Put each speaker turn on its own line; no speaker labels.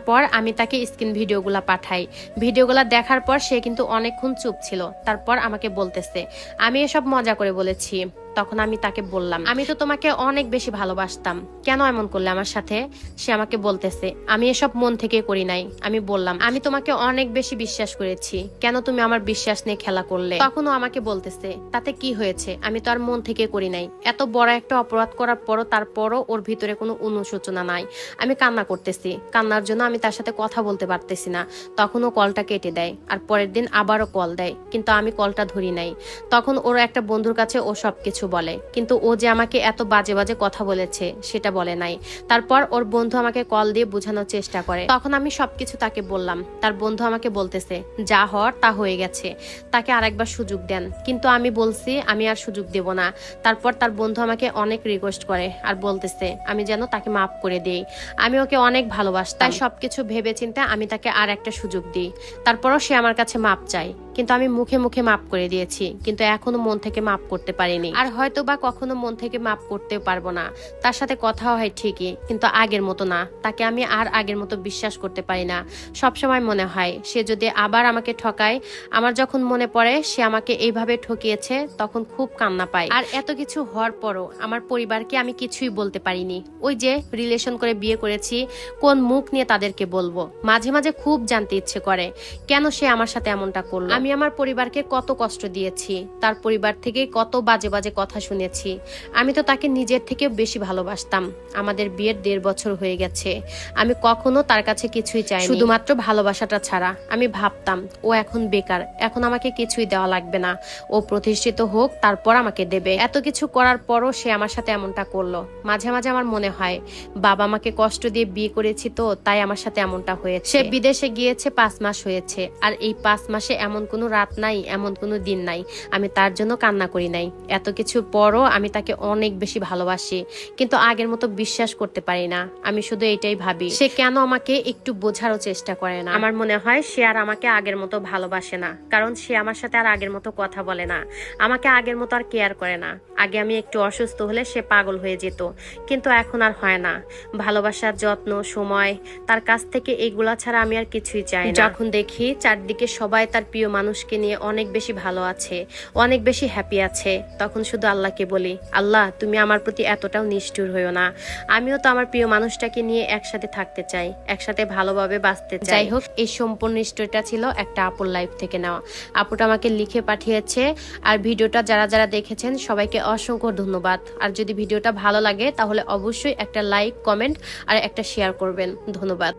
পর আমি তাকে স্ক্রিন ভিডিওগুলা পাঠাই। ভিডিওগুলা দেখার পর সে কিন্তু অনেকক্ষণ চুপ ছিল। তারপর আমাকে বলতেছে, আমি এসব মজা করে বলেছি। তখন আমি তাকে বললাম, আমি তো তোমাকে অনেক বেশি ভালোবাসতাম, কেন এমন করলে আমার সাথে? সে আমাকে বলতেছে, আমি এসব মন থেকে করি নাই। আমি বললাম, আমি তোমাকে অনেক বেশি বিশ্বাস করেছি, কেন তুমি আমার বিশ্বাস নিয়ে খেলা করলে? তখনও আমাকে বলতেছে, তাতে কি হয়েছে, আমি তো আর মন থেকে করি নাই। এত বড় একটা অপরাধ করার পরও তারপরও ওর ভিতরে কোনো অনুশোচনা নাই। আমি কান্না করতেছি, কান্নার জন্য আমি তার সাথে কথা বলতে পারতেছি না। তখন ও কলটা কেটে দেয়, আর পরের দিন আবারও কল দেয়, কিন্তু আমি কলটা ধরি নাই। তখন ওর একটা বন্ধুর কাছে ও সবকিছু বলে, কিন্তু ও যে আমাকে এত বাজে বাজে কথা বলেছে সেটা বলে নাই। তারপর ওর বন্ধু আমাকে কল দিয়ে বোঝানোর চেষ্টা করে, তখন আমি সবকিছু তাকে বললাম। তার বন্ধু আমাকে বলতেছে, যা হওয়ার তা হয়ে গেছে, তাকে আরেকবার সুযোগ দেন। কিন্তু আমি বলছি আমি আর সুযোগ দেব না। তারপর তার বন্ধু আমাকে অনেক রিকোয়েস্ট করে আর বলতেছে আমি যেন তাকে মাফ করে দিই, আমি ওকে অনেক ভালোবাসতাম। তাই সবকিছু ভেবে চিন্তে আমি তাকে আর একটা সুযোগ দিই। তারপরও সে আমার কাছে মাপ চাই, কিন্তু আমি মুখে মুখে মাপ করে দিয়েছি, কিন্তু এখনো মন থেকে মাপ করতে পারিনি। আর হয়তো বা কখনো মন থেকে মাপ করতেও পারবো না। তার সাথে কথা হয় ঠিকই, কিন্তু আগের মতো না। তাকে আমি আর আগের মতো বিশ্বাস করতে পারি না। সবসময় মনে হয় সে যদি আবার আমাকে ঠকায়। আমার যখন মনে পড়ে সে আমাকে এইভাবে ঠকিয়েছে, তখন খুব কান্না পাই। আর এত কিছু হওয়ার পরও আমার পরিবারকে আমি কিছুই বলতে পারিনি। ওই যে রিলেশন করে বিয়ে করেছি, কোন মুখ নিয়ে তাদেরকে বলবো? মাঝে মাঝে খুব জানতে ইচ্ছে করে কেন সে আমার সাথে এমনটা করলো। আমি আমার পরিবারকে কত কষ্ট দিয়েছি, তার পরিবার থেকে কত বাজে বাজে কথা শুনেছি। আমি তো তাকে নিজের থেকেও বেশি ভালোবাসতাম। আমাদের বিয়ের 1.5 বছর হয়ে গেছে। আমি কখনো তার কাছে কিছুই চাইনি, শুধুমাত্র ভালোবাসাটা ছাড়া। আমি ভাবতাম ও এখন বেকার, এখন আমাকে কিছুই দেওয়া লাগবে না, ও প্রতিষ্ঠিত হোক তারপর আমাকে দেবে। এত কিছু করার পরও সে আমার সাথে এমনটা করলো। মাঝে মাঝে আমার মনে হয় বাবা আমাকে কষ্ট দিয়ে বিয়ে করেছি, তো তাই আমার সাথে এমনটা হয়েছে। সে বিদেশে গিয়েছে 5 মাস হয়েছে, আর এই 5 মাসে এমন কোনো রাত নাই, এমন কোনো দিন নাই আমি তার জন্য কান্না করি নাই। এত কিছু পরও আমি তাকে অনেক বেশি ভালোবাসি, কিন্তু আগের মতো বিশ্বাস করতে পারি না। আমি শুধু এইটাই ভাবি, সে কেন আমাকে একটু বোঝারও চেষ্টা করে না। আমার মনে হয় সে আর আমাকে আগের মতো ভালোবাসে না, কারণ সে আমার সাথে আর আগের মতো কথা বলে না, আমাকে আগের মতো আর কেয়ার করে না। আগে আমি একটু অসুস্থ হলে সে পাগল হয়ে যেত, কিন্তু এখন আর হয় না। ভালোবাসার যত্ন, সময়, তার কাছ থেকে এগুলা ছাড়া আমি আর কিছুই চাই না। যখন দেখি চারদিকে সবাই তার প্রিয় মানুষকে নিয়ে অনেক বেশি ভালো আছে, অনেক বেশি হ্যাপি আছে, তখন শুধু আল্লাহকে বলি, আল্লাহ তুমি আমার প্রতি এতটাও নিষ্ঠুর হইও না। আমিও তো আমার প্রিয় মানুষটাকে নিয়ে একসাথে থাকতে চাই, একসাথে ভালোভাবে বাঁচতে চাই। যাই হোক, এই সম্পূর্ণ স্টোরিটা ছিল একটা আপুর লাইফ থেকে নেওয়া। আপুটা আমাকে লিখে পাঠিয়েছে। আর ভিডিওটা যারা যারা দেখেছেন সবাইকে অসংখ্য ধন্যবাদ। আর যদি ভিডিওটা ভালো লাগে তাহলে অবশ্যই একটা লাইক, কমেন্ট আর একটা শেয়ার করবেন। ধন্যবাদ।